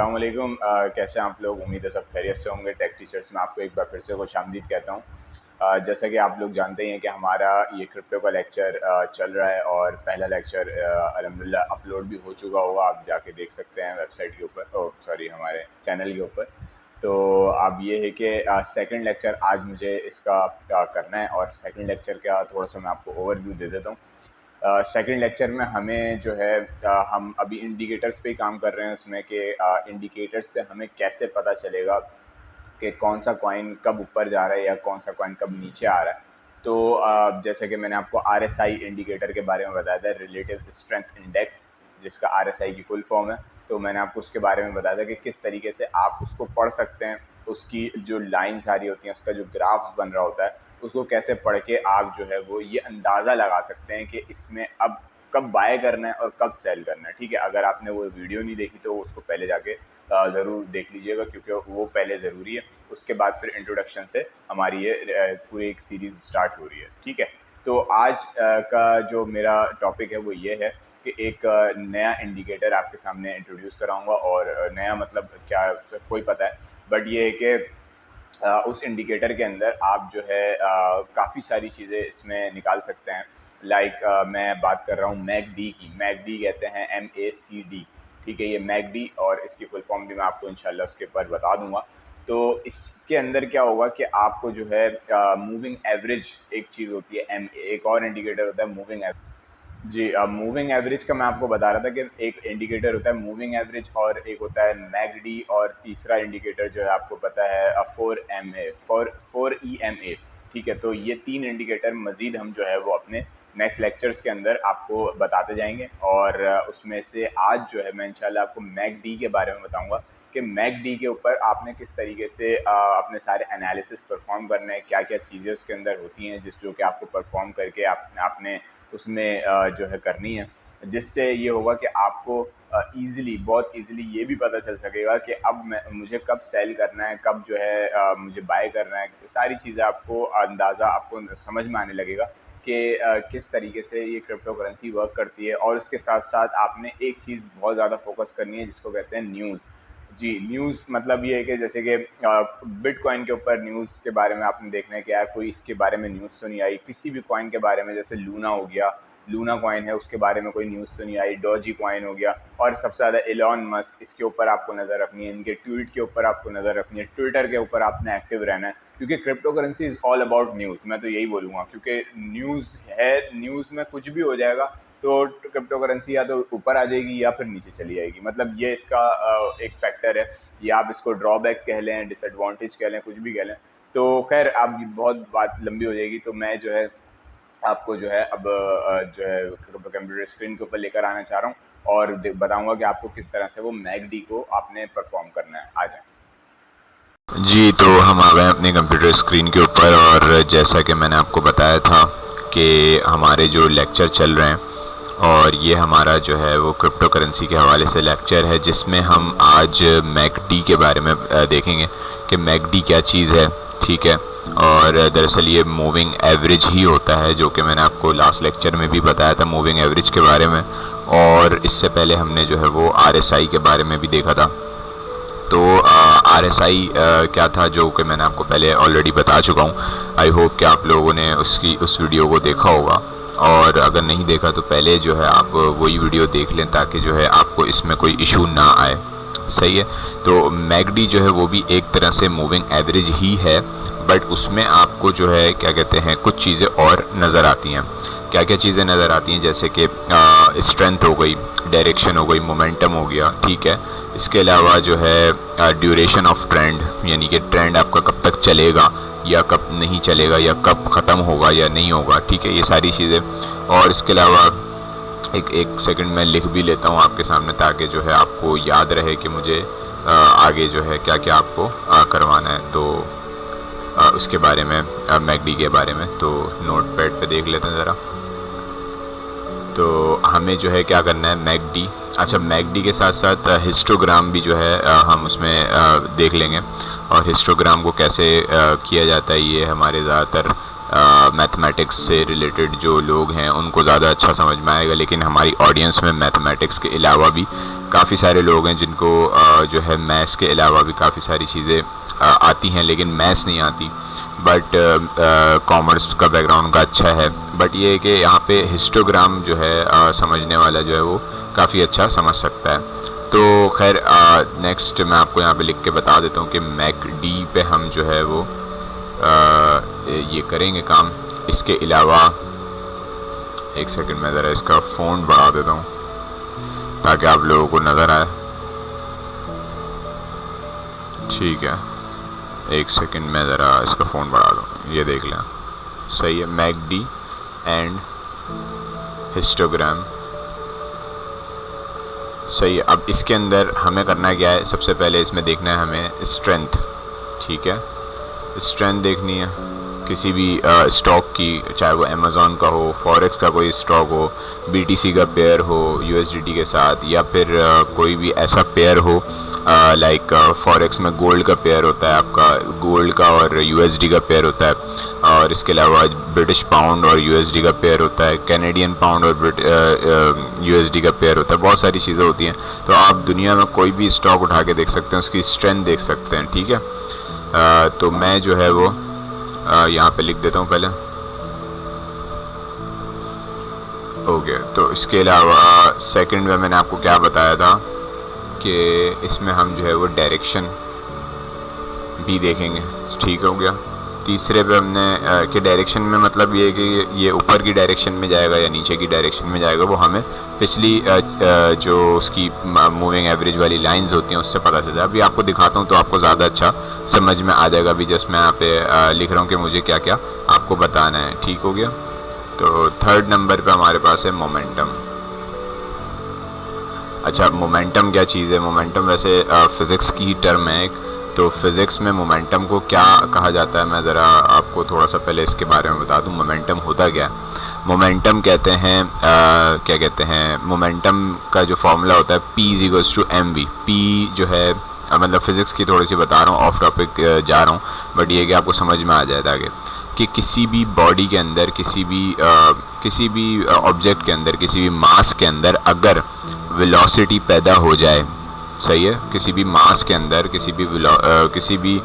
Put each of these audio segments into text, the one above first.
अस्सलाम वालेकुम। कैसे हैं आप लोग? उम्मीद है सब खैरियत से होंगे। टेक टीचर्स में आपको एक बार फिर से खुशामदीद कहता हूँ। जैसा कि आप लोग जानते ही हैं कि हमारा ये क्रिप्टो का लेक्चर चल रहा है और पहला लेक्चर अल्हम्दुलिल्लाह अपलोड भी हो चुका होगा। आप जाके देख सकते हैं वेबसाइट के ऊपर, सॉरी हमारे चैनल के ऊपर। तो अब ये है कि सेकंड लेक्चर आज मुझे इसका करना है और सेकंड लेक्चर का थोड़ा सा मैं आपको ओवरव्यू दे देता हूँ। सेकंड लेक्चर में हमें जो है हम अभी इंडिकेटर्स पे ही काम कर रहे हैं उसमें कि इंडिकेटर्स से हमें कैसे पता चलेगा कि कौन सा कॉइन कब ऊपर जा रहा है या कौन सा कॉइन कब नीचे आ रहा है। तो जैसे कि मैंने आपको RSI इंडिकेटर के बारे में बताया था, रिलेटिव स्ट्रेंथ इंडेक्स, जिसका RSI की फुल फॉर्म है। तो मैंने आपको उसके बारे में बताया था कि किस तरीके से आप उसको पढ़ सकते हैं। उसकी जो लाइन सारी होती हैं, उसका जो ग्राफ्स बन रहा होता है, उसको कैसे पढ़ के आप जो है वो ये अंदाज़ा लगा सकते हैं कि इसमें अब कब बाय करना है और कब सेल करना है। ठीक है, अगर आपने वो वीडियो नहीं देखी तो उसको पहले जाके ज़रूर देख लीजिएगा, क्योंकि वो पहले ज़रूरी है। उसके बाद फिर इंट्रोडक्शन से हमारी ये पूरी एक सीरीज़ स्टार्ट हो रही है। ठीक है, तो आज का जो मेरा टॉपिक है वो ये है कि एक नया इंडिकेटर आपके सामने इंट्रोड्यूस कराऊंगा। और नया मतलब क्या, कोई पता है, बट ये है कि उस इंडिकेटर के अंदर आप जो है काफ़ी सारी चीज़ें इसमें निकाल सकते हैं। लाइक मैं बात कर रहा हूँ मैकडी की। मैकडी कहते हैं MACD। ठीक है, ये मैकडी और इसकी फुल फॉर्म भी मैं आपको इंशाल्लाह उसके ऊपर बता दूंगा। तो इसके अंदर क्या होगा कि आपको जो है मूविंग एवरेज एक चीज़ होती है, एक और इंडिकेटर होता है मूविंग एवरेज। जी, अब मूविंग एवरेज का मैं आपको बता रहा था कि एक इंडिकेटर होता है मूविंग एवरेज और एक होता है मैकडी, और तीसरा इंडिकेटर जो है आपको पता है 4EMA। ठीक है, तो ये 3 इंडिकेटर मज़ीद हम जो है वो अपने नेक्स्ट लेक्चर्स के अंदर आपको बताते जाएंगे। और उसमें से आज जो है मैं इंशाल्लाह आपको मैकडी के बारे में बताऊंगा कि मैकडी के ऊपर आपने किस तरीके से अपने सारे एनालिसिस परफॉर्म करने हैं, क्या क्या चीज़ें उसके अंदर होती हैं जो कि आपको परफॉर्म करके आपने उसमें जो है करनी है, जिससे ये होगा कि आपको बहुत ईज़िली ये भी पता चल सकेगा कि अब मुझे कब सेल करना है, कब जो है मुझे बाय करना है। सारी चीज़ें आपको अंदाज़ा आपको समझ में आने लगेगा कि किस तरीके से ये क्रिप्टो करेंसी वर्क करती है। और उसके साथ साथ आपने एक चीज़ बहुत ज़्यादा फोकस करनी है जिसको कहते हैं न्यूज़। जी, न्यूज़ मतलब ये है कि जैसे कि बिटकॉइन के ऊपर न्यूज़ के बारे में आपने देखना है कि यार कोई इसके बारे में न्यूज़ तो नहीं आई। किसी भी कॉइन के बारे में, जैसे लूना हो गया, लूना कॉइन है, उसके बारे में कोई न्यूज़ तो नहीं आई। डॉजी कॉइन हो गया, और सबसे ज़्यादा एलॉन मस्क, इसके ऊपर आपको नज़र रखनी है। इनके ट्वीट के ऊपर आपको नज़र रखनी है। ट्विटर के ऊपर आपने एक्टिव रहना है, क्योंकि crypto currency is all about news. मैं तो यही बोलूँगा, क्योंकि न्यूज़ है, न्यूज़ में कुछ भी हो जाएगा तो क्रिप्टो करेंसी या तो ऊपर आ जाएगी या फिर नीचे चली जाएगी। मतलब ये इसका एक फैक्टर है। या आप इसको ड्रॉबैक कह लें, डिसएडवांटेज कह लें, कुछ भी कह लें। तो खैर अब बहुत बात लंबी हो जाएगी, तो मैं जो है आपको जो है अब जो है कंप्यूटर स्क्रीन के ऊपर लेकर आना चाह रहा हूँ और बताऊंगा कि आपको किस तरह से वो मैकडी को आपने परफॉर्म करना है। आ जाए जी, तो हम आ गए अपने कंप्यूटर स्क्रीन के ऊपर। और जैसा कि मैंने आपको बताया था कि हमारे जो लेक्चर चल रहे हैं, और ये हमारा जो है वो क्रिप्टो करेंसी के हवाले से लेक्चर है, जिसमें हम आज मैकडी के बारे में देखेंगे कि मैकडी क्या चीज़ है। ठीक है, और दरअसल ये मूविंग एवरेज ही होता है, जो कि मैंने आपको लास्ट लेक्चर में भी बताया था मूविंग एवरेज के बारे में। और इससे पहले हमने जो है वो RSI के बारे में भी देखा था। तो RSI क्या था, जो कि मैंने आपको पहले ऑलरेडी बता चुका हूँ। आई होप कि आप लोगों ने उस वीडियो को देखा होगा, और अगर नहीं देखा तो पहले जो है आप वही वीडियो देख लें, ताकि जो है आपको इसमें कोई इशू ना आए। सही है, तो मैकडी जो है वो भी एक तरह से मूविंग एवरेज ही है, बट उसमें आपको जो है क्या कहते हैं, कुछ चीज़ें और नज़र आती हैं। क्या क्या चीज़ें नज़र आती हैं, जैसे कि स्ट्रेंथ हो गई, डायरेक्शन हो गई, मोमेंटम हो गया। ठीक है, इसके अलावा जो है ड्यूरेशन ऑफ ट्रेंड, यानी कि ट्रेंड आपका कब तक चलेगा या कब नहीं चलेगा, या कब ख़त्म होगा या नहीं होगा। ठीक है, ये सारी चीज़ें। और इसके अलावा एक सेकंड मैं लिख भी लेता हूँ आपके सामने, ताकि जो है आपको याद रहे कि मुझे आगे जो है क्या क्या आपको करवाना है। तो उसके बारे में, मैकडी के बारे में, तो नोट पैड पर देख लेते हैं ज़रा। तो हमें जो है क्या करना है, मैकडी, अच्छा मैकडी के साथ साथ हिस्टोग्राम भी जो है हम उसमें देख लेंगे। और हिस्टोग्राम को कैसे किया जाता है, ये हमारे ज़्यादातर मैथमेटिक्स से रिलेटेड जो लोग हैं उनको ज़्यादा अच्छा समझ में आएगा, लेकिन हमारी ऑडियंस में मैथमेटिक्स के अलावा भी काफ़ी सारे लोग हैं जिनको जो है मैथ्स के अलावा भी काफ़ी सारी चीज़ें आती हैं, लेकिन मैथ्स नहीं आती, बट कॉमर्स का बैकग्राउंड उनका अच्छा है। बट ये है कि यहाँ पे हिस्टोग्राम जो है समझने वाला जो है वो काफ़ी अच्छा समझ सकता है। तो खैर नेक्स्ट मैं आपको यहाँ पे लिख के बता देता हूँ कि मैकडी पे हम जो है वो ये करेंगे काम। इसके अलावा एक सेकंड में ज़रा इसका फ़ॉन्ट बढ़ा देता हूँ ताकि आप लोगों को नज़र आए। ठीक है, एक सेकंड में ज़रा इसका फ़ॉन्ट बढ़ा दूँ, ये देख लें, सही है। मैकडी एंड हिस्टोग्राम, सही है। अब इसके अंदर हमें करना क्या है, सबसे पहले इसमें देखना है हमें स्ट्रेंथ। ठीक है, स्ट्रेंथ देखनी है किसी भी स्टॉक की, चाहे वो अमेज़ॉन का हो, फॉरेक्स का कोई स्टॉक हो, बीटीसी का पेयर हो यूएसडीटी के साथ, या फिर कोई भी ऐसा पेयर हो लाइक फॉरेक्स में गोल्ड का पेयर होता है, आपका गोल्ड का और यूएसडी का पेयर होता है, और इसके अलावा ब्रिटिश पाउंड और यूएसडी का पेयर होता है, कैनेडियन पाउंड और यूएसडी का पेयर होता है, बहुत सारी चीज़ें होती हैं। तो आप दुनिया में कोई भी स्टॉक उठा के देख सकते हैं, उसकी स्ट्रेंथ देख सकते हैं। ठीक है, तो मैं जो है वो यहाँ पे लिख देता हूँ पहले। ओके, तो इसके अलावा सेकंड में मैंने आपको क्या बताया था कि इसमें हम जो है वो डायरेक्शन भी देखेंगे। ठीक हो गया। तीसरे पे हमने कि डायरेक्शन में मतलब ये है कि ये ऊपर की डायरेक्शन में जाएगा या नीचे की डायरेक्शन में जाएगा, वो हमें पिछली जो उसकी मूविंग एवरेज वाली लाइंस होती हैं उससे पता चलता है। अभी आपको दिखाता हूँ तो आपको ज़्यादा अच्छा समझ में आ जाएगा। अभी जस्ट मैं यहाँ पे लिख रहा हूँ कि मुझे क्या क्या आपको बताना है। ठीक हो गया। तो थर्ड नंबर पे हमारे पास है मोमेंटम। अच्छा, मोमेंटम क्या चीज़ है? मोमेंटम वैसे फिज़िक्स की टर्म है एक। तो फिज़िक्स में मोमेंटम को क्या कहा जाता है, मैं ज़रा आपको थोड़ा सा पहले इसके बारे में बता दूं। मोमेंटम होता क्या है? मोमेंटम कहते हैं क्या कहते हैं, मोमेंटम का जो फॉर्मूला होता है P=mv। P जो है मतलब फ़िज़िक्स की थोड़ी सी बता रहा हूँ, ऑफ टॉपिक जा रहा हूँ, बट ये कि आपको समझ में आ जाए आगे कि किसी भी बॉडी के अंदर, किसी भी ऑब्जेक्ट के अंदर, किसी भी मास के अंदर अगर वेलोसिटी पैदा हो जाए, सही है, किसी भी मास के अंदर, किसी भी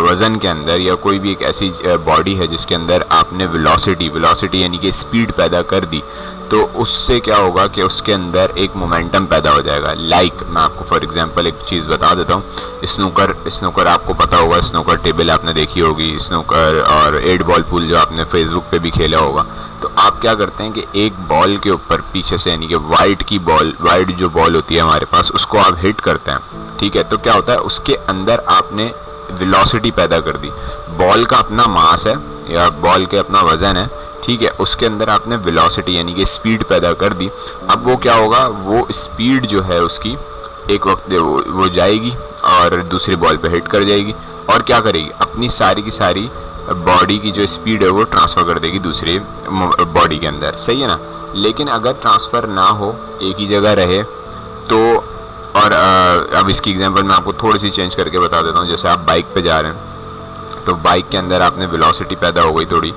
वज़न के अंदर, या कोई भी एक ऐसी बॉडी है जिसके अंदर आपने वेलोसिटी यानी कि स्पीड पैदा कर दी, तो उससे क्या होगा कि उसके अंदर एक मोमेंटम पैदा हो जाएगा। लाइक मैं आपको फॉर एग्जांपल एक चीज़ बता देता हूँ। स्नूकर आपको पता होगा, स्नूकर टेबल आपने देखी होगी, स्नूकर और 8 बॉल पूल जो आपने फेसबुक पे भी खेला होगा। तो आप क्या करते हैं कि एक बॉल के ऊपर पीछे से, यानी कि वाइट जो बॉल होती है हमारे पास, उसको आप हिट करते हैं। ठीक है, तो क्या होता है, उसके अंदर आपने वेलोसिटी पैदा कर दी। बॉल का अपना मास है या बॉल के अपना वजन है, ठीक है, उसके अंदर आपने वेलोसिटी यानी कि स्पीड पैदा कर दी। अब वो क्या होगा, वो स्पीड जो है उसकी एक वक्त वो जाएगी और दूसरी बॉल पे हिट कर जाएगी, और क्या करेगी, अपनी सारी की सारी बॉडी की जो स्पीड है वो ट्रांसफ़र कर देगी दूसरी बॉडी के अंदर। सही है ना। लेकिन अगर ट्रांसफ़र ना हो, एक ही जगह रहे, तो और अब इसकी एग्जांपल मैं आपको थोड़ी सी चेंज करके बता देता हूँ। जैसे आप बाइक पे जा रहे हैं, तो बाइक के अंदर आपने वेलोसिटी पैदा हो गई थोड़ी,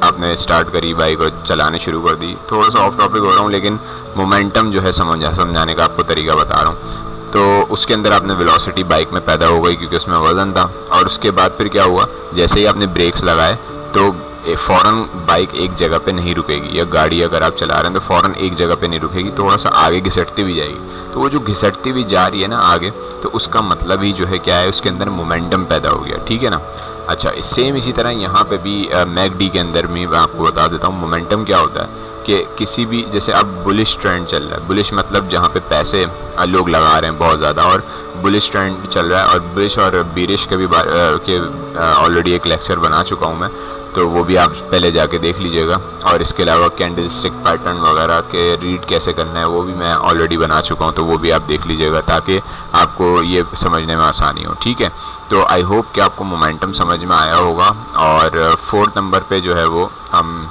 आपने स्टार्ट करी बाइक और चलाने शुरू कर दी। थोड़ा सा ऑफ टॉपिक हो रहा हूँ, लेकिन मोमेंटम जो है समझाने का आपको तरीका बता रहा हूँ। तो उसके अंदर आपने वेलोसिटी बाइक में पैदा हो गई क्योंकि उसमें वज़न था, और उसके बाद फिर क्या हुआ, जैसे ही आपने ब्रेक्स लगाए तो फ़ौरन बाइक एक जगह पे नहीं रुकेगी, या गाड़ी अगर आप चला रहे हैं तो फ़ौरन एक जगह पे नहीं रुकेगी, थोड़ा सा आगे घिसटती भी जाएगी। तो वो जो घिसटती भी जा रही है ना आगे, तो उसका मतलब ही जो है क्या है, उसके अंदर मोमेंटम पैदा हो गया। ठीक है ना। अच्छा, सेम इसी तरह यहाँ पे भी मैकडी के अंदर में मैं आपको बता देता हूँ मोमेंटम क्या होता है कि किसी भी, जैसे अब बुलिश ट्रेंड चल रहा है, बुलिश मतलब जहाँ पे पैसे लोग लगा रहे हैं बहुत ज़्यादा, और बुलिश ट्रेंड चल रहा है। और बुलिश और बीरिश के भी ऑलरेडी एक लेक्चर बना चुका हूँ मैं, तो वो भी आप पहले जाके देख लीजिएगा। और इसके अलावा कैंडलस्टिक पैटर्न वगैरह के रीड कैसे करना है वो भी मैं ऑलरेडी बना चुका हूँ, तो वो भी आप देख लीजिएगा ताकि आपको ये समझने में आसानी हो। ठीक है, तो आई होप कि आपको मोमेंटम समझ में आया होगा। और 4th नंबर पे जो है वो हम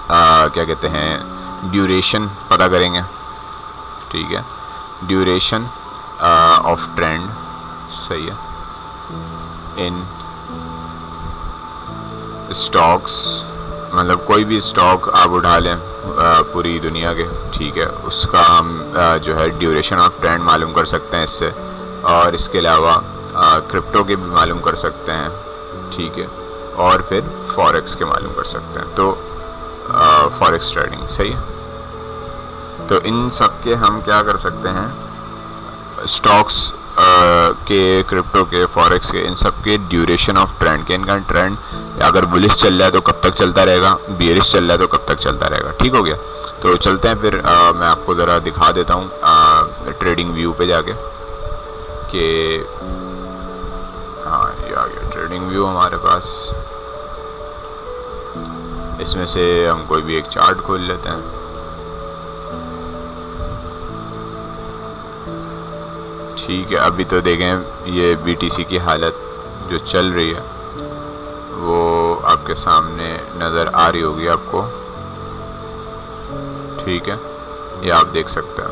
क्या कहते हैं, ड्यूरेशन पता करेंगे। ठीक है, ड्यूरेशन ऑफ ट्रेंड, सही है, इन स्टॉक्स मतलब कोई भी स्टॉक आप उठा लें पूरी दुनिया के, ठीक है, उसका हम जो है ड्यूरेशन ऑफ ट्रेंड मालूम कर सकते हैं इससे, और इसके अलावा क्रिप्टो के भी मालूम कर सकते हैं, ठीक है, और फिर फॉरेक्स के मालूम कर सकते हैं। तो फॉरेक्स ट्रेडिंग सही है। तो इन सब के हम क्या कर सकते हैं, स्टॉक्स के, क्रिप्टो के, फॉरेक्स के, इन सब के ड्यूरेशन ऑफ ट्रेंड के, इनका ट्रेंड अगर बुलिश चल रहा है तो कब तक चलता रहेगा, बियरिश चल रहा है तो कब तक चलता रहेगा। ठीक हो गया। तो चलते हैं फिर मैं आपको ज़रा दिखा देता हूँ ट्रेडिंग व्यू पे जाके कि हाँ ये आ गया ट्रेडिंग व्यू हमारे पास। इसमें से हम कोई भी एक चार्ट खोल लेते हैं। ठीक है, अभी तो देखें ये बीटीसी की हालत जो चल रही है वो आपके सामने नज़र आ रही होगी आपको, ठीक है, ये आप देख सकते हैं।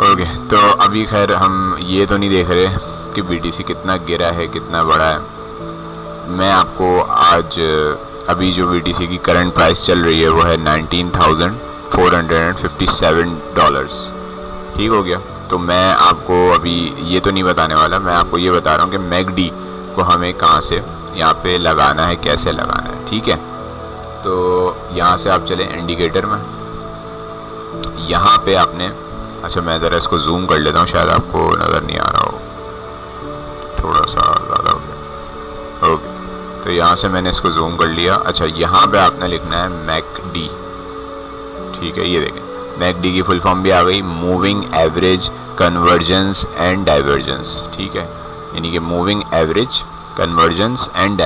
ओके, तो अभी खैर हम ये तो नहीं देख रहे कि बीटीसी कितना गिरा है, कितना बड़ा है। मैं आपको आज अभी जो बीटीसी की करंट प्राइस चल रही है वो है $19,457। ठीक हो गया। तो मैं आपको अभी ये तो नहीं बताने वाला, मैं आपको ये बता रहा हूँ कि मैकडी को हमें कहाँ से यहाँ पे लगाना है, कैसे लगाना है। ठीक है, तो यहाँ से आप चले इंडिकेटर में, यहाँ पे आपने, अच्छा मैं ज़रा इसको जूम कर लेता हूँ, शायद आपको नज़र नहीं आ रहा हो, थोड़ा सा ज़्यादा हो गया। ओके, तो यहाँ से मैंने इसको जूम कर लिया। अच्छा, यहाँ पे आपने लिखना है मैकडी। ठीक है, ये देखें मैकडी की फुल फॉर्म भी आ गई, moving average convergence and divergence. ठीक है, यानी कि moving average convergence and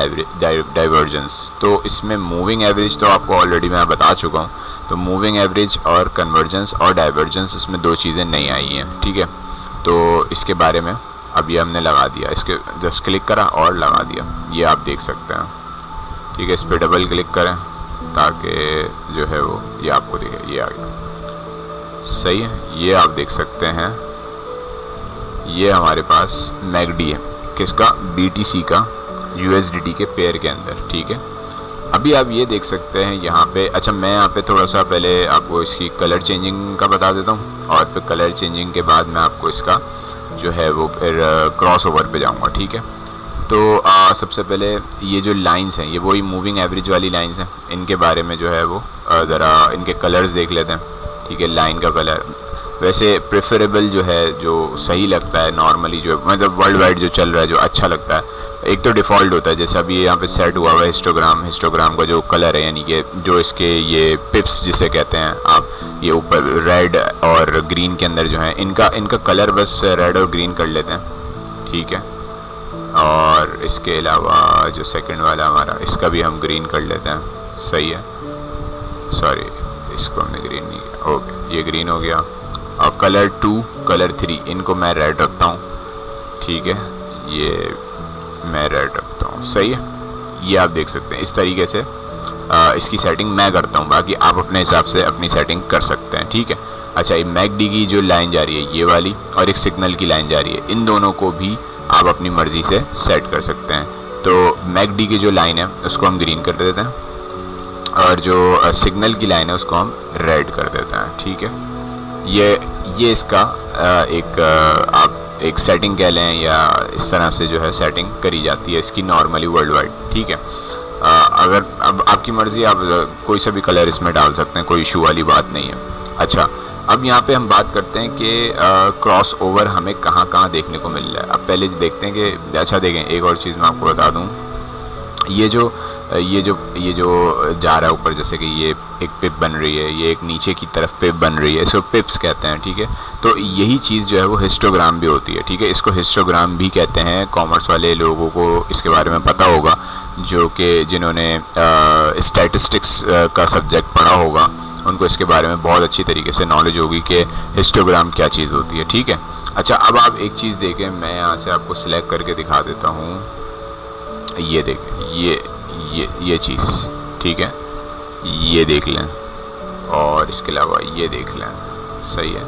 divergence. तो इसमें मूविंग एवरेज तो आपको ऑलरेडी मैं बता चुका हूँ, तो मूविंग एवरेज और कन्वर्जेंस और डाइवर्जेंस इसमें दो चीज़ें नहीं आई हैं। ठीक है, तो इसके बारे में अभी हमने लगा दिया, इसके जस्ट क्लिक करा और लगा दिया, ये आप देख सकते हैं। ठीक है, इस पर डबल क्लिक करें ताकि जो है वो ये आपको दिखे, ये आ गया, सही है। ये आप देख सकते हैं, ये हमारे पास मैकडी है, किसका, बीटीसी का, यूएसडीटी के पेयर के अंदर। ठीक है, अभी आप ये देख सकते हैं यहाँ पे। अच्छा, मैं यहाँ पे थोड़ा सा पहले आपको इसकी कलर चेंजिंग का बता देता हूँ, और फिर कलर चेंजिंग के बाद मैं आपको इसका जो है वो फिर क्रॉस ओवर पे जाऊँगा। ठीक है, तो सबसे पहले ये जो लाइंस हैं ये वही मूविंग एवरेज वाली लाइंस हैं, इनके बारे में जो है वो ज़रा इनके कलर्स देख लेते हैं। ठीक है, लाइन का कलर वैसे प्रेफरेबल जो है, जो सही लगता है नॉर्मली, जो मतलब वर्ल्ड वाइड जो चल रहा है, जो अच्छा लगता है, एक तो डिफ़ॉल्ट होता है, जैसे अभी यहाँ पे सेट हुआ हुआ है हिस्टोग्राम का जो कलर है, यानी कि जो इसके ये पिप्स जिसे कहते हैं आप, ये ऊपर रेड और ग्रीन के अंदर जो है इनका कलर बस रेड और ग्रीन कर लेते हैं। ठीक है, और इसके अलावा जो सेकंड वाला हमारा, इसका भी हम ग्रीन कर लेते हैं, सही है, सॉरी इसको हमने ग्रीन नहीं किया। ओके, ये ग्रीन हो गया, और कलर 2 कलर 3 इनको मैं रेड रखता हूँ। ठीक है, ये मैं रेड रखता हूँ, सही है। ये आप देख सकते हैं, इस तरीके से इसकी सेटिंग मैं करता हूँ, बाकी आप अपने हिसाब से अपनी सेटिंग कर सकते हैं। ठीक है, अच्छा, ये मैकडी की जो लाइन जा रही है ये वाली, और एक सिग्नल की लाइन जा रही है, इन दोनों को भी आप अपनी मर्ज़ी से सेट कर सकते हैं। तो मैकडी की जो लाइन है उसको हम ग्रीन कर देते हैं, और जो सिग्नल की लाइन है उसको हम रेड कर देते हैं। ठीक है, ये इसका आप एक सेटिंग कह लें, या इस तरह से जो है सेटिंग करी जाती है इसकी नॉर्मली वर्ल्ड वाइड। ठीक है, अगर अब आपकी मर्ज़ी, आप कोई सा भी कलर इसमें डाल सकते हैं, कोई इशू वाली बात नहीं है। अच्छा, अब यहाँ पे हम बात करते हैं कि क्रॉस ओवर हमें कहाँ कहाँ देखने को मिल रहा है। अब पहले देखते हैं कि, अच्छा देखें, एक और चीज़ मैं आपको बता दूँ, ये जो जा रहा है ऊपर, जैसे कि ये एक पिप बन रही है, ये एक नीचे की तरफ पिप बन रही है, इसको पिप्स कहते हैं। ठीक है, तो यही चीज़ जो है वो हिस्टोग्राम भी होती है। ठीक है, इसको हिस्टोग्राम भी कहते हैं। कॉमर्स वाले लोगों को इसके बारे में पता होगा, जो कि जिन्होंने स्टैटिस्टिक्स का सब्जेक्ट पढ़ा होगा, उनको इसके बारे में बहुत अच्छी तरीके से नॉलेज होगी कि हिस्टोग्राम क्या चीज़ होती है। ठीक है, अच्छा, अब आप एक चीज़ देखें, मैं यहाँ से आपको सिलेक्ट करके दिखा देता हूँ, ये देखें, ये चीज़, ठीक है, ये देख लें, और इसके अलावा ये देख लें, सही है,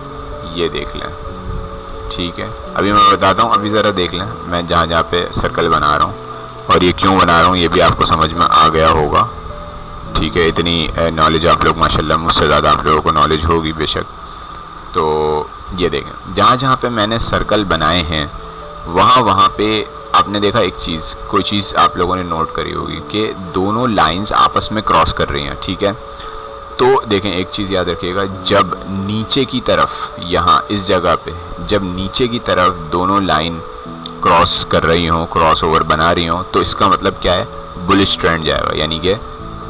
ये देख लें। ठीक है, अभी मैं बताता हूँ, अभी ज़रा देख लें, मैं जहाँ पे सर्कल बना रहा हूँ, और ये क्यों बना रहा हूँ ये भी आपको समझ में आ गया होगा, ठीक है। इतनी नॉलेज आप लोग माशाल्लाह मुझसे ज़्यादा आप लोगों को नॉलेज होगी बेशक। तो ये देखें जहाँ जहाँ पे मैंने सर्कल बनाए हैं वहाँ पे आपने देखा एक चीज़, कोई चीज़ आप लोगों ने नोट करी होगी कि दोनों लाइंस आपस में क्रॉस कर रही हैं, ठीक है। तो देखें एक चीज़ याद रखिएगा, जब नीचे की तरफ यहाँ इस जगह पे जब नीचे की तरफ दोनों लाइन क्रॉस कर रही हों, क्रॉस ओवर बना रही हों, तो इसका मतलब क्या है, बुलिश ट्रेंड जाएगा। यानी कि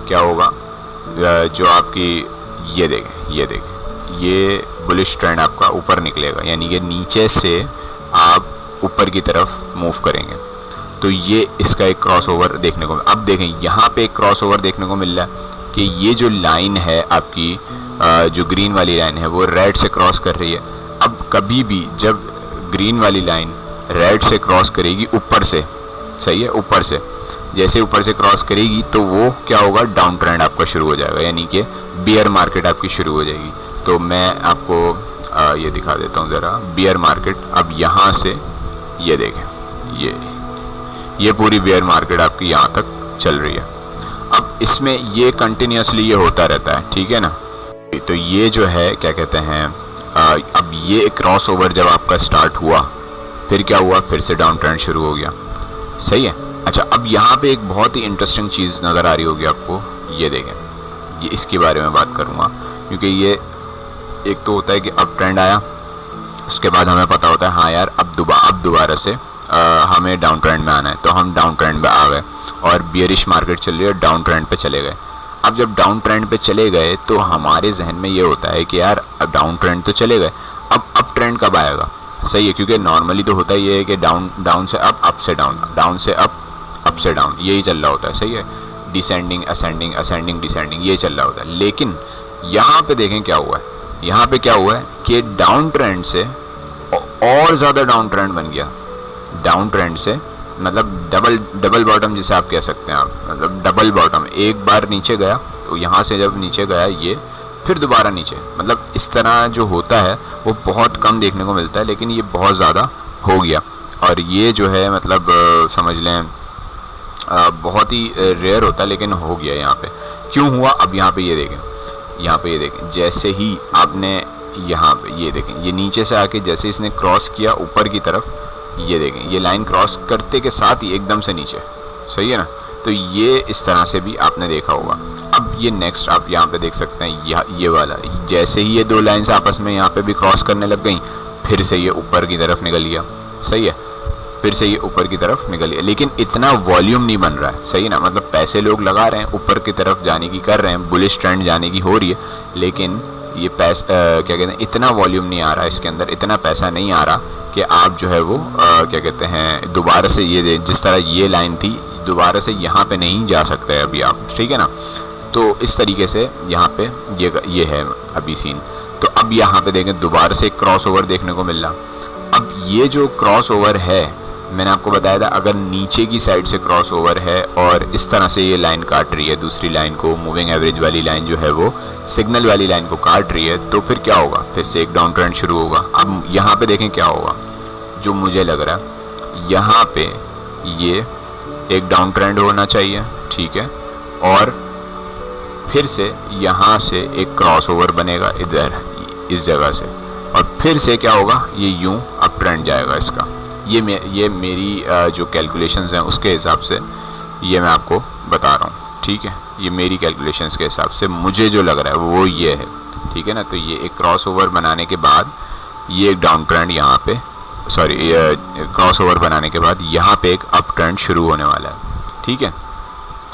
क्या होगा, जो आपकी ये देखें ये बुलिश ट्रेंड आपका ऊपर निकलेगा, यानी कि नीचे से आप ऊपर की तरफ मूव करेंगे। तो ये इसका एक क्रॉस ओवर देखने को, अब देखें यहाँ पे एक क्रॉस ओवर देखने को मिल रहा है कि ये जो लाइन है आपकी, जो ग्रीन वाली लाइन है वो रेड से क्रॉस कर रही है। अब कभी भी जब ग्रीन वाली लाइन रेड से क्रॉस करेगी ऊपर से, सही है, ऊपर से जैसे ऊपर से क्रॉस करेगी तो वो क्या होगा, डाउन ट्रेंड आपका शुरू हो जाएगा, यानी कि बियर मार्केट आपकी शुरू हो जाएगी। तो मैं आपको ये दिखा देता हूँ ज़रा, बियर मार्केट। अब यहाँ से ये देखें, ये पूरी बियर मार्केट आपकी यहाँ तक चल रही है। अब इसमें ये कंटिन्यूसली ये होता रहता है, ठीक है ना। तो ये जो है क्या कहते हैं, अब ये क्रॉस ओवर जब आपका स्टार्ट हुआ फिर क्या हुआ, फिर से डाउन ट्रेंड शुरू हो गया, सही है। अच्छा, अब यहाँ पे एक बहुत ही इंटरेस्टिंग चीज़ नज़र आ रही होगी आपको, ये देखें, ये इसके बारे में बात करूँगा क्योंकि ये एक तो होता है कि अब ट्रेंड आया, उसके बाद हमें पता होता है हाँ यार अब दोबारा से हमें डाउन ट्रेंड में आना है, तो हम डाउन ट्रेंड में आ गए और बियरिश मार्केट चल रही है, डाउन ट्रेंड पे चले गए। अब जब डाउन ट्रेंड पे चले गए तो हमारे जहन में ये होता है कि यार अब डाउन ट्रेंड तो चले गए, अब अप ट्रेंड कब आएगा, सही है। क्योंकि नॉर्मली तो होता ही है कि डाउन से अप से डाउन, डाउन से अप से डाउन, यही चल रहा होता है, सही है। डिसेंडिंग असेंडिंग, असेंडिंग डिसेंडिंग, ये चल रहा होता है। लेकिन यहाँ पे देखें क्या हुआ है, यहाँ पे क्या हुआ है कि डाउन ट्रेंड से और ज़्यादा डाउन ट्रेंड बन गया। डाउन ट्रेंड से मतलब डबल बॉटम जिसे आप कह सकते हैं, आप मतलब डबल बॉटम, एक बार नीचे गया तो यहाँ से जब नीचे गया ये फिर दोबारा नीचे, मतलब इस तरह जो होता है वो बहुत कम देखने को मिलता है, लेकिन ये बहुत ज़्यादा हो गया। और ये जो है मतलब समझ लें बहुत ही रेयर होता है, लेकिन हो गया यहाँ पे। क्यों हुआ, अब यहाँ पे ये देखें, जैसे ही आपने यहाँ पे ये देखें, ये नीचे से आके जैसे इसने क्रॉस किया ऊपर की तरफ, ये देखें ये लाइन क्रॉस करते के साथ ही एकदम से नीचे, सही है ना। तो ये इस तरह से भी आपने देखा होगा। अब ये नेक्स्ट आप यहाँ पे देख सकते हैं, ये वाला जैसे ही ये दो लाइन्स आपस में यहाँ पे भी क्रॉस करने लग गई, फिर से ये ऊपर की तरफ निकल गया, सही है, फिर से ये ऊपर की तरफ निकल गया। लेकिन इतना वॉल्यूम नहीं बन रहा है, सही है ना, मतलब पैसे लोग लगा रहे हैं, ऊपर की तरफ जाने की कर रहे हैं, बुलिश ट्रेंड जाने की हो रही है, लेकिन ये पैसा क्या कहते हैं, इतना वॉल्यूम नहीं आ रहा इसके अंदर, इतना पैसा नहीं आ रहा कि आप जो है वो क्या कहते हैं दोबारा से ये जिस तरह ये लाइन थी दोबारा से यहाँ पे नहीं जा सकते अभी आप, ठीक है ना। तो इस तरीके से यहाँ पे ये है अभी सीन। तो अब यहाँ पे देखें दोबारा से एक क्रॉस ओवर देखने को मिल रहा। अब ये जो क्रॉस ओवर है मैंने आपको बताया था, अगर नीचे की साइड से क्रॉस ओवर है और इस तरह से ये लाइन काट रही है दूसरी लाइन को, मूविंग एवरेज वाली लाइन जो है वो सिग्नल वाली लाइन को काट रही है, तो फिर क्या होगा, फिर से एक डाउन ट्रेंड शुरू होगा। अब यहाँ पे देखें क्या होगा, जो मुझे लग रहा है यहाँ पे ये एक डाउन ट्रेंड होना चाहिए, ठीक है, और फिर से यहाँ से एक क्रॉस ओवर बनेगा इधर इस जगह से, और फिर से क्या होगा, ये यूं अप ट्रेंड जाएगा इसका। ये मेरी जो कैलकुलेशंस हैं उसके हिसाब से ये मैं आपको बता रहा हूँ, ठीक है। ये मेरी कैलकुलेशंस के हिसाब से मुझे जो लग रहा है वो ये है, ठीक है ना। तो ये एक क्रॉस ओवर बनाने के बाद ये एक डाउन ट्रेंड यहाँ पे, सॉरी ये क्रॉस ओवर बनाने के बाद यहाँ पे एक अप ट्रेंड शुरू होने वाला है, ठीक है।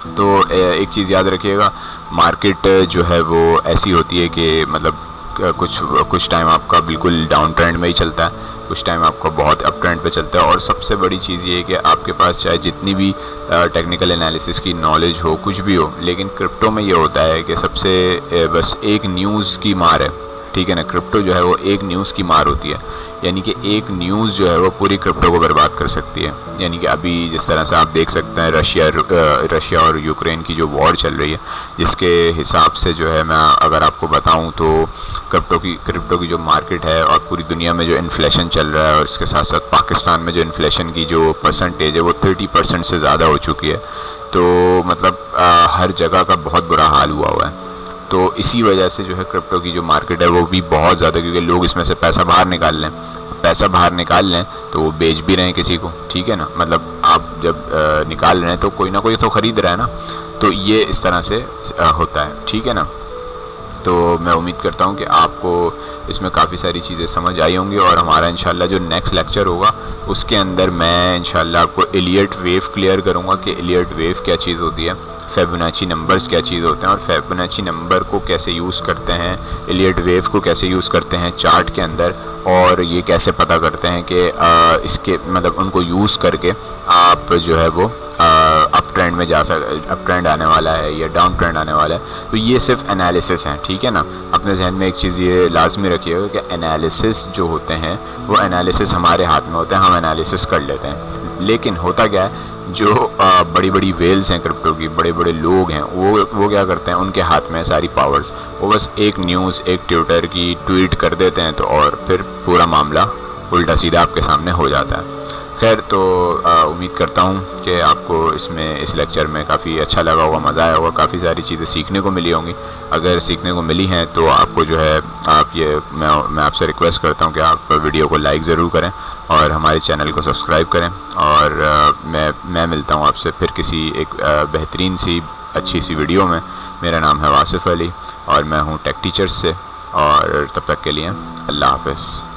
तो एक चीज़ याद रखिएगा, मार्केट जो है वो ऐसी होती है कि मतलब कुछ टाइम आपका बिल्कुल डाउन ट्रेंड में ही चलता है, कुछ टाइम आपका बहुत अप ट्रेंड पे चलता है। और सबसे बड़ी चीज़ ये है कि आपके पास चाहे जितनी भी टेक्निकल एनालिसिस की नॉलेज हो, कुछ भी हो, लेकिन क्रिप्टो में ये होता है कि सबसे बस एक न्यूज़ की मार है, ठीक है ना। क्रिप्टो जो है वो एक न्यूज़ की मार होती है, यानी कि एक न्यूज़ जो है वो पूरी क्रिप्टो को बर्बाद कर सकती है। यानी कि अभी जिस तरह से आप देख सकते हैं रशिया और यूक्रेन की जो वॉर चल रही है, जिसके हिसाब से जो है मैं अगर आपको बताऊं तो क्रिप्टो की जो मार्केट है और पूरी दुनिया में जो इन्फ्लेशन चल रहा है, और इसके साथ साथ पाकिस्तान में जो इन्फ्लेशन की जो परसेंटेज है वो 30% से ज़्यादा हो चुकी है। तो मतलब हर जगह का बहुत बुरा हाल हुआ है। तो इसी वजह से जो है क्रिप्टो की जो मार्केट है वो भी बहुत ज़्यादा, क्योंकि लोग इसमें से पैसा बाहर निकाल लें तो वो बेच भी रहे हैं किसी को, ठीक है ना। मतलब आप जब निकाल रहे हैं तो कोई ना कोई तो ख़रीद रहा है ना, तो ये इस तरह से होता है, ठीक है ना। तो मैं उम्मीद करता हूँ कि आपको इसमें काफ़ी सारी चीज़ें समझ आई होंगी, और हमारा इंशाल्लाह जो नेक्स्ट लेक्चर होगा उसके अंदर मैं इंशाल्लाह आपको एलियट वेव क्लियर करूँगा कि एलियट वेव क्या चीज़ होती है, फिबोनाची नंबर्स क्या चीज़ होते हैं, और फिबोनाची नंबर को कैसे यूज़ करते हैं, एलियट वेव को कैसे यूज़ करते हैं चार्ट के अंदर, और ये कैसे पता करते हैं कि इसके मतलब उनको यूज़ करके आप जो है वो अप ट्रेंड में अप ट्रेंड आने वाला है या डाउन ट्रेंड आने वाला है। तो ये सिर्फ एनालिसिस हैं, ठीक है ना। अपने जहन में एक चीज़ ये लाजमी रखिएगा कि एनालिसिस जो होते हैं वो एनालिसिस हमारे हाथ में होते हैं, हम एनालिसिस कर लेते हैं। लेकिन होता क्या है, जो बड़ी बड़ी वेल्स हैं क्रिप्टो की, बड़े बड़े लोग हैं, वो क्या करते हैं, उनके हाथ में सारी पावर्स, वो बस एक न्यूज़, एक ट्विटर की ट्वीट कर देते हैं तो और फिर पूरा मामला उल्टा सीधा आपके सामने हो जाता है। खैर, तो उम्मीद करता हूँ कि आपको इस लेक्चर में काफ़ी अच्छा लगा होगा, मज़ा आया होगा, काफ़ी सारी चीज़ें सीखने को मिली होंगी। अगर सीखने को मिली हैं तो आपको जो है मैं आपसे रिक्वेस्ट करता हूँ कि आप वीडियो को लाइक ज़रूर करें और हमारे चैनल को सब्सक्राइब करें। और मैं मिलता हूँ आपसे फिर किसी एक बेहतरीन सी अच्छी सी वीडियो में। मेरा नाम है वासिफ़ अली और मैं हूँ टेक टीचर्स से, और तब तक के लिए अल्लाह हाफ़िज़।